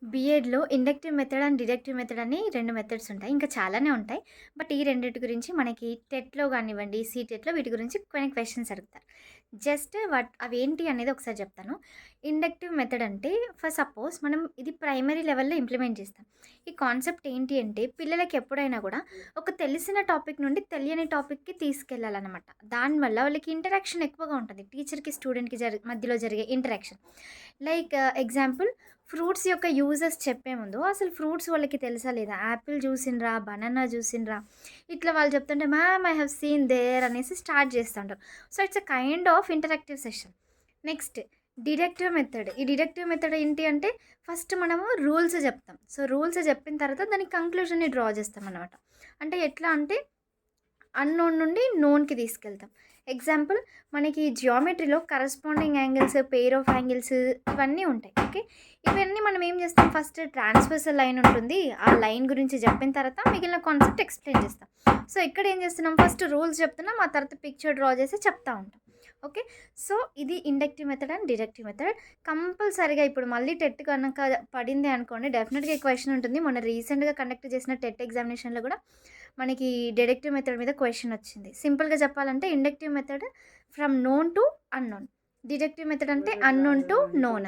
బీఎడ్‌లో inductive method and deductive method అని 2 methods ఉంటాయి. ఇంకా చాలానే ఉంటాయి. బట్ ఈ రెండిటి గురించి మనకి టెట్‌లో గానివ్వండి, సీటెట్‌లో వీటి గురించి కొన్ని క్వెషన్స్ అడుగుతారు. జస్ట్ అవేంటి అనేది ఒకసారి చెప్తాను. ఇండక్టివ్ మెథడ్ అంటే సపోజ్ మనం ఇది ప్రైమరీ లెవెల్‌లో ఇంప్లిమెంట్ చేస్తాం. ఈ కాన్సెప్ట్ ఏంటి అంటే పిల్లలకి ఎప్పుడైనా కూడా ఒక తెలిసిన టాపిక్ నుండి తెలియని టాపిక్‌కి తీసుకెళ్ళాలనమాట. దానివల్ల వాళ్ళకి ఇంటరాక్షన్ ఎక్కువగా ఉంటది. టీచర్‌కి, స్టూడెంట్‌కి మధ్యలో జరిగే ఇంటరాక్షన్. లైక్ ఎగ్జాంపుల్ ఫ్రూట్స్ యొక్క యూజెస్ చెప్పే ముందు అసలు ఫ్రూట్స్ వాళ్ళకి తెలుసా లేదా? యాపిల్ చూసిండ్రా, బనానా చూసిండ్రా, ఇట్లా వాళ్ళు చెప్తుంటే ma'am I have seen there అనేసి స్టార్ట్ చేస్తుంటారు. So it's a kind of interactive session. Next deductive method. ఈ డిడక్టివ్ మెథడ్ ఏంటి అంటే ఫస్ట్ మనము రూల్స్ చెప్తాం. సో రూల్స్ చెప్పిన తర్వాత దానికి కంక్లూజన్‌ని డ్రా చేస్తామనమాట. అంటే ఎట్లా అంటే అన్నోన్ నుండి నోన్‌కి తీసుకెళ్తాం. ఎగ్జాంపుల్ మనకి జియోమెట్రీలో corresponding angles, pair of angles ఇవన్నీ ఉంటాయి. ఓకే. ఇవన్నీ మనం ఏం చేస్తాం ఫస్ట్ ట్రాన్స్‌వర్సల్ లైన్ ఉంటుంది. ఆ లైన్ గురించి చెప్పిన తర్వాత మిగిలిన కాన్సెప్ట్ ఎక్స్‌ప్లెయిన్ చేస్తాం. సో ఇక్కడ ఏం చేస్తున్నాం ఫస్ట్ రూల్స్ చెప్తున్నాం. ఆ తర్వాత పిక్చర్ డ్రా చేసి చెప్తా ఉంటాం. ఓకే. సో ఇది inductive method and deductive method. కంపల్సరీగా ఇప్పుడు మళ్ళీ టెట్ కనుక పడింది అనుకోండి డెఫినెట్‌గా ఈ క్వెషన్ ఉంటుంది. మొన్న రీసెంట్‌గా కండక్ట్ చేసిన టెట్ ఎగ్జామినేషన్‌లో కూడా మనకి డిడక్టివ్ మెథడ్ మీద క్వెషన్ వచ్చింది. సింపుల్‌గా చెప్పాలంటే inductive method from known to unknown. Deductive method అంటే అన్నోన్ టు నోన్.